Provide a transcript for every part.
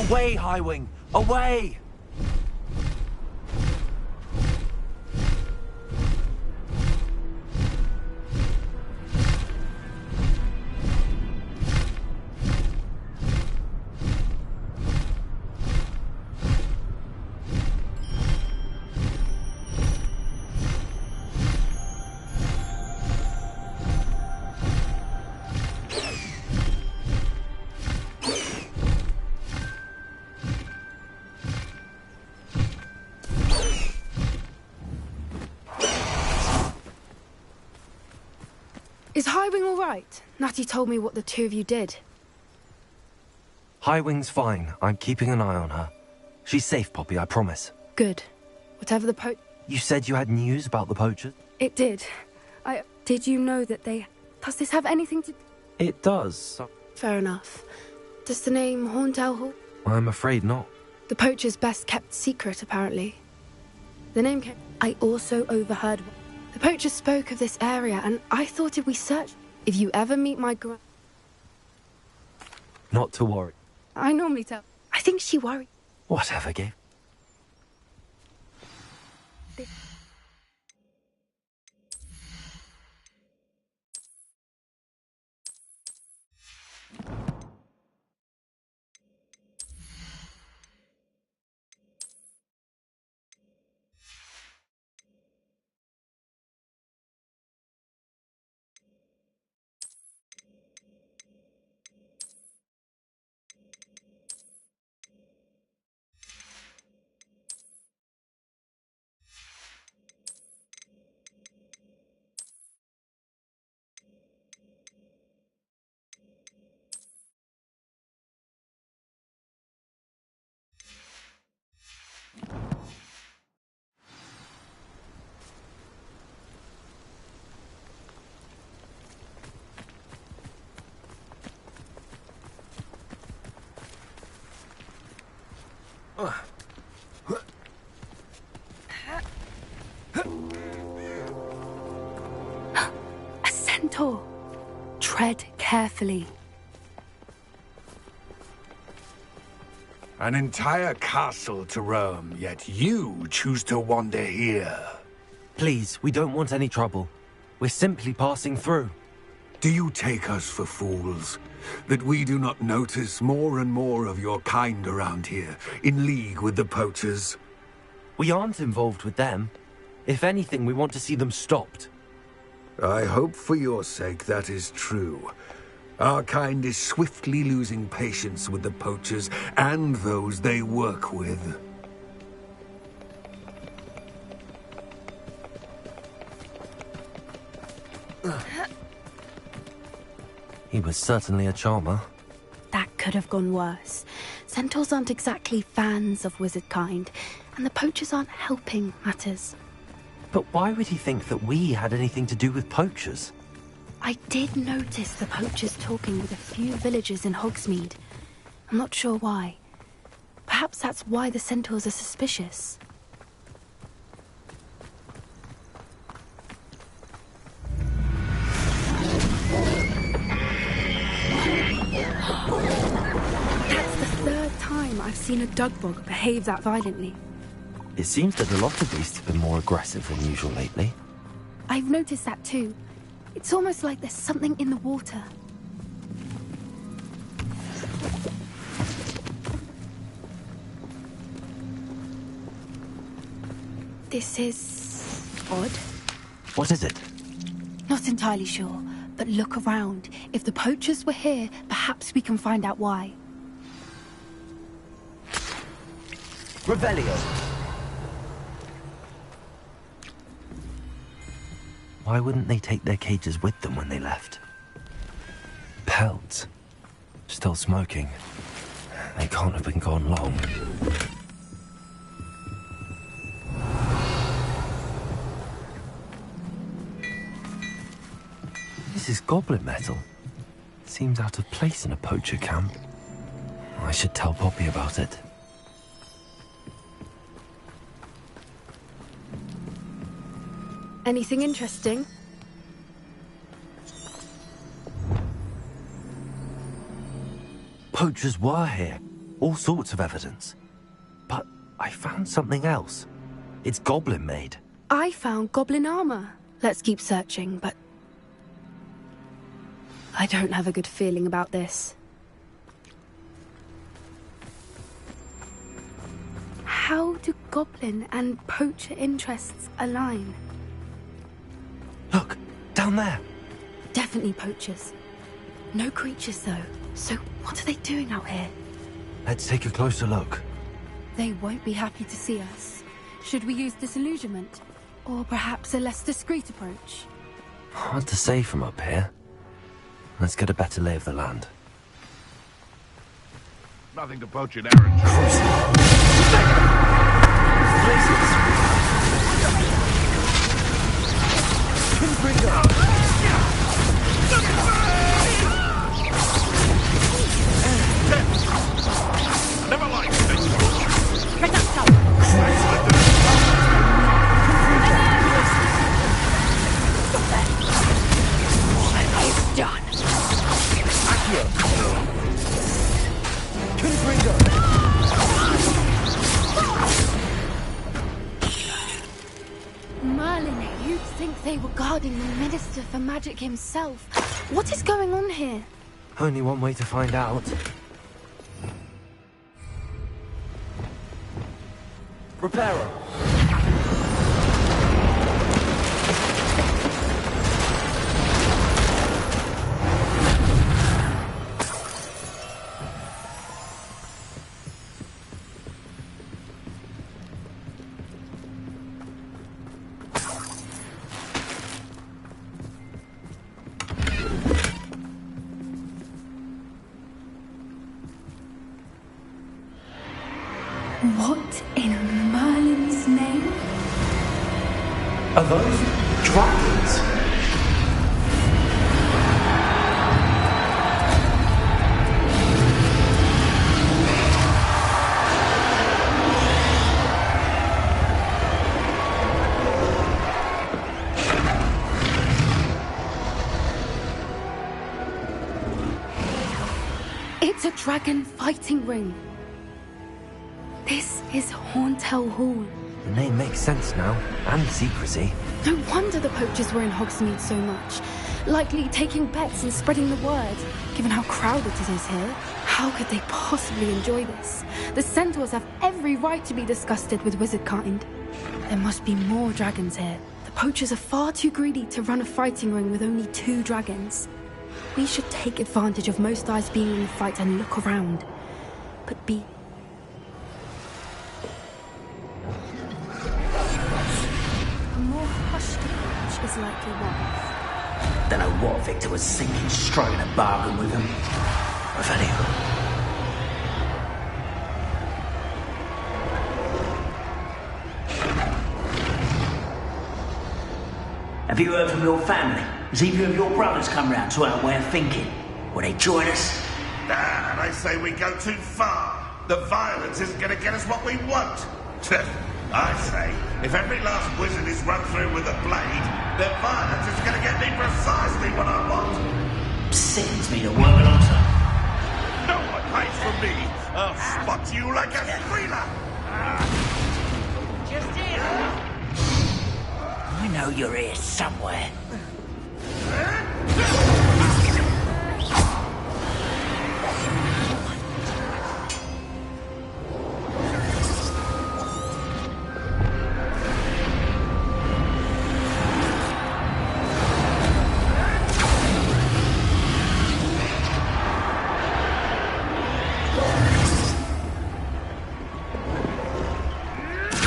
Away, Highwing! Away! Is Highwing all right? Natty told me what the two of you did. Highwing's fine. I'm keeping an eye on her. She's safe, Poppy, I promise. Good. Whatever the You said you had news about the poachers? It did. Did you know that they... Does this have anything to... It does. Fair enough. Does the name haunt Owl Hall? I'm afraid not. The poacher's best kept secret, apparently. The name came... I also overheard... The poacher spoke of this area, and I thought if we searched... If you ever meet my Not to worry. I normally tell... I think she worried. Whatever, Gabe. A centaur. Tread carefully. An entire castle to roam, yet you choose to wander here. Please, we don't want any trouble. We're simply passing through. Do you take us for fools? That we do not notice more and more of your kind around here, in league with the poachers? We aren't involved with them. If anything, we want to see them stopped. I hope for your sake that is true. Our kind is swiftly losing patience with the poachers and those they work with. He was certainly a charmer. That could have gone worse. Centaurs aren't exactly fans of wizard kind, and the poachers aren't helping matters. But why would he think that we had anything to do with poachers? I did notice the poachers talking with a few villagers in Hogsmeade. I'm not sure why. Perhaps that's why the centaurs are suspicious. That's the third time I've seen a dugbog behave that violently. It seems that a lot of beasts have been more aggressive than usual lately. I've noticed that too. It's almost like there's something in the water. This is odd. What is it? Not entirely sure, but look around. If the poachers were here, perhaps we can find out why. Revelio! Why wouldn't they take their cages with them when they left? Pelts. Still smoking. They can't have been gone long. This is goblin metal. Seems out of place in a poacher camp. I should tell Poppy about it. Anything interesting? Poachers were here. all sorts of evidence. But I found something else. It's goblin-made. I found goblin armor. Let's keep searching, but I don't have a good feeling about this. How do goblin and poacher interests align? Look, down there. Definitely poachers. No creatures, though. So what are they doing out here? Let's take a closer look. They won't be happy to see us. Should we use disillusionment? Or perhaps a less discreet approach? Hard to say from up here. Let's get a better lay of the land. Nothing to poach in Aaron. Never liked Merlin, you'd think they were guarding the Minister for Magic himself. What is going on here? Only one way to find out. Reparo. What in Merlin's name? Are those dragons? It's a dragon fighting ring. This is Hauntel Hall. The name makes sense now, and secrecy. No wonder the poachers were in Hogsmeade so much. Likely taking bets and spreading the word. Given how crowded it is here, how could they possibly enjoy this? The centaurs have every right to be disgusted with wizard kind. There must be more dragons here. The poachers are far too greedy to run a fighting ring with only 2 dragons. We should take advantage of most eyes being in the fight and look around. But be... A more hushed approach is likely wise. Don't know what Victor was thinking, striking a bargain with him. Revelio. Have you heard from your family? Has either of your brothers come round to our way of thinking? Will they join us? Nah, they say we go too far. The violence isn't going to get us what we want. I say, if every last wizard is run through with a blade, then violence is going to get me precisely what I want. Sickens me to work alongside. No one hides from me. I'll spot you like a squealer. Just here. I know you're here somewhere.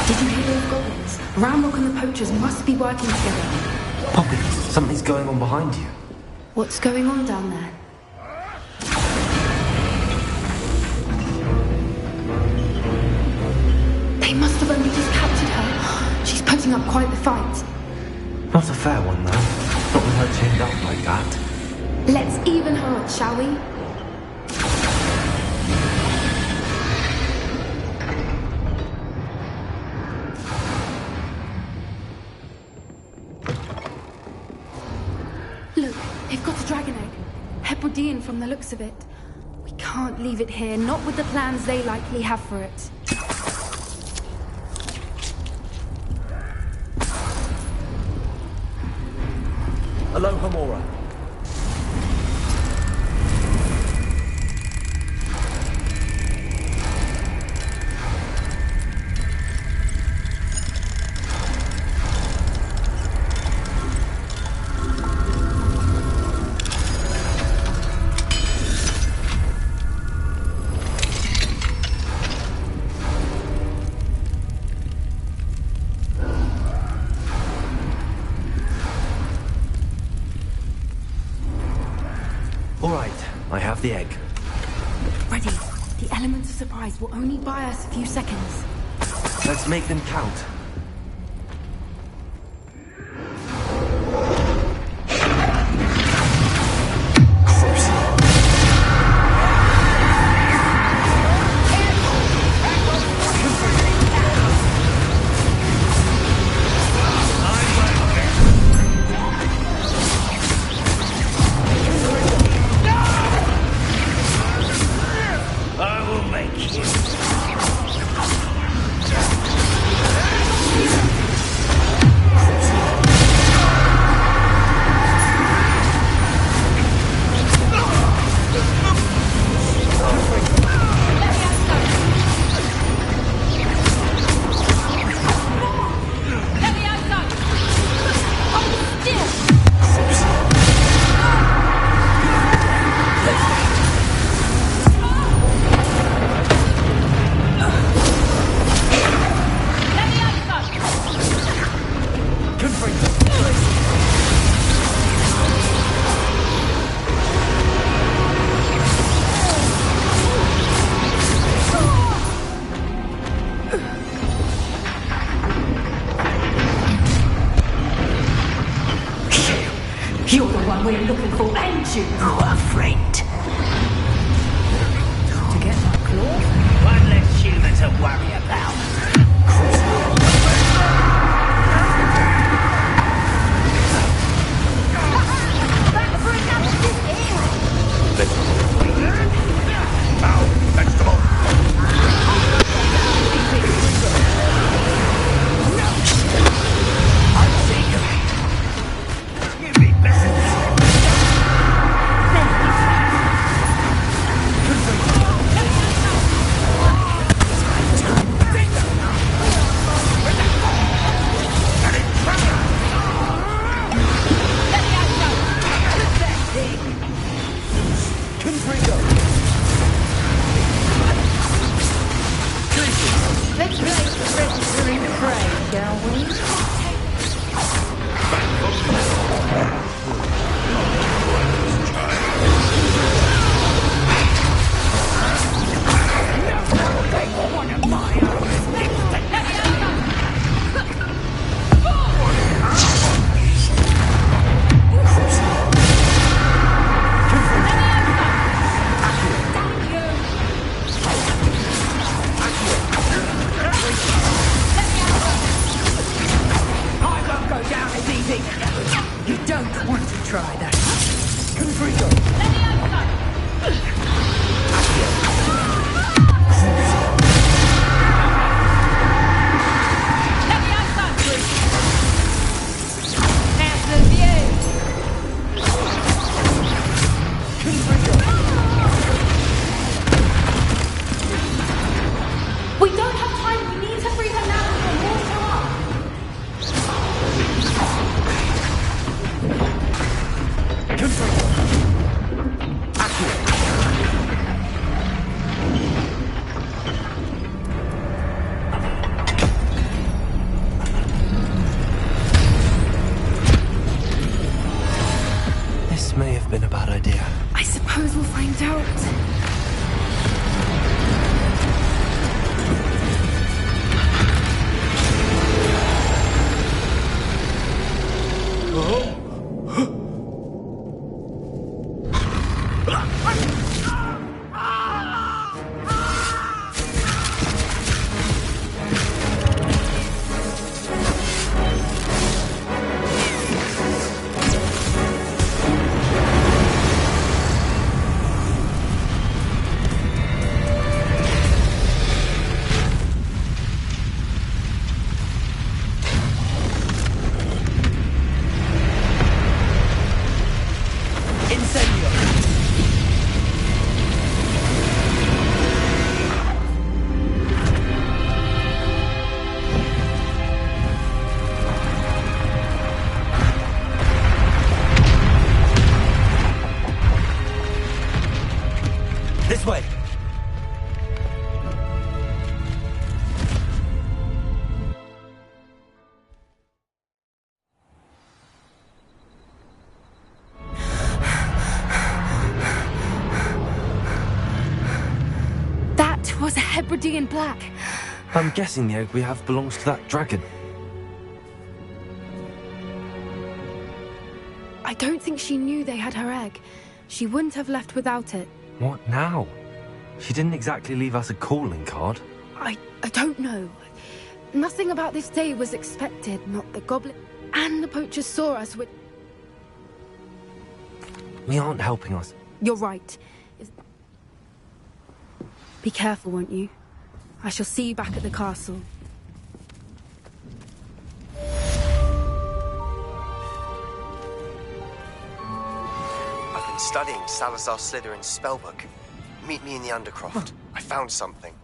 Did you hear those goblins? Ramrock and the poachers must be working together. Poppy, something's going on behind you. What's going on down there? They must have only just captured her. She's putting up quite the fight. Not a fair one, though. Not with her chained up like that. Let's even her up, shall we? Look, they've got a dragon egg. Hebridean from the looks of it. We can't can't leave it here, not with the plans they likely have for it. Aloha, Mora. All right, I have the egg. Ready. The elements of surprise will only buy us a few seconds. Let's make them count. I will make you. You're the one we're looking for, ain't you? Who are afraid? To get my claw? One less human to worry about. Let's play Predator in Prey, shall we? You don't want to try that. We don't have time. We need to free them now before more show up. This may have been a bad idea. I suppose we'll find out. Hebridean black. I'm guessing the egg we have belongs to that dragon. I don't think she knew they had her egg. She wouldn't have left without it. What now? She didn't exactly leave us a calling card. I don't know. Nothing about this day was expected, not the goblin. And the poachers saw us with... We aren't helping us. You're right. Be careful, won't you? I shall see you back at the castle. I've been studying Salazar Slytherin's spellbook. Meet me in the Undercroft. I found something.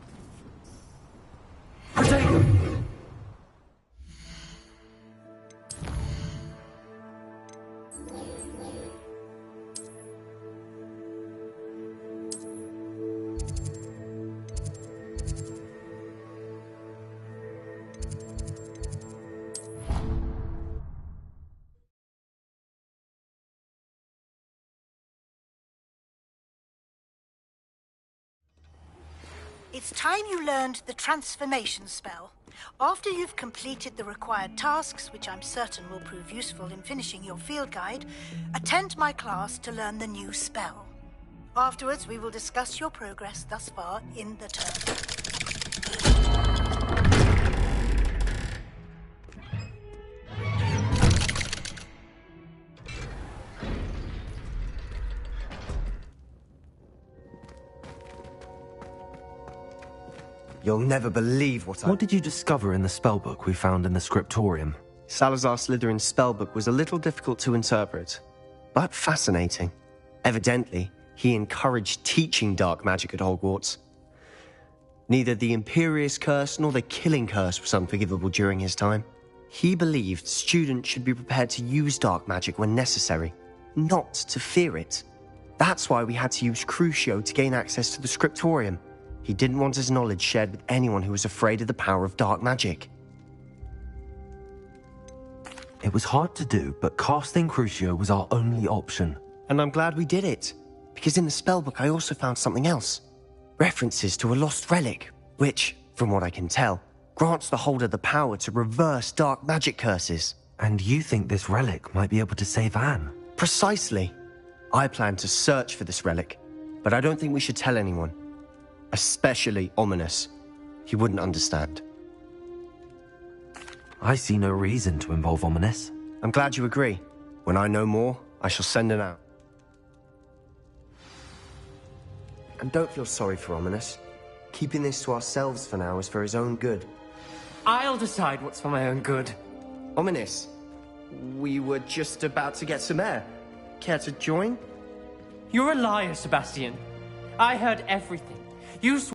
It's time you learned the transformation spell. After you've completed the required tasks, which I'm certain will prove useful in finishing your field guide, attend my class to learn the new spell. Afterwards, we will discuss your progress thus far in the term. You'll never believe what What did you discover in the spellbook we found in the scriptorium? Salazar Slytherin's spellbook was a little difficult to interpret, but fascinating. Evidently, he encouraged teaching dark magic at Hogwarts. Neither the Imperious Curse nor the Killing Curse was unforgivable during his time. He believed students should be prepared to use dark magic when necessary, not to fear it. That's why we had to use Crucio to gain access to the scriptorium. He didn't want his knowledge shared with anyone who was afraid of the power of dark magic. It was hard to do, but casting Crucio was our only option. And I'm glad we did it, because in the spellbook I also found something else. References to a lost relic, which, from what I can tell, grants the holder the power to reverse dark magic curses. And you think this relic might be able to save Anne? Precisely. I plan to search for this relic, but I don't think we should tell anyone. Especially Ominous. He wouldn't understand. I see no reason to involve Ominous. I'm glad you agree. When I know more, I shall send it out. And don't feel sorry for Ominous. Keeping this to ourselves for now is for his own good. I'll decide what's for my own good. Ominous, we were just about to get some air. Care to join? You're a liar, Sebastian. I heard everything. You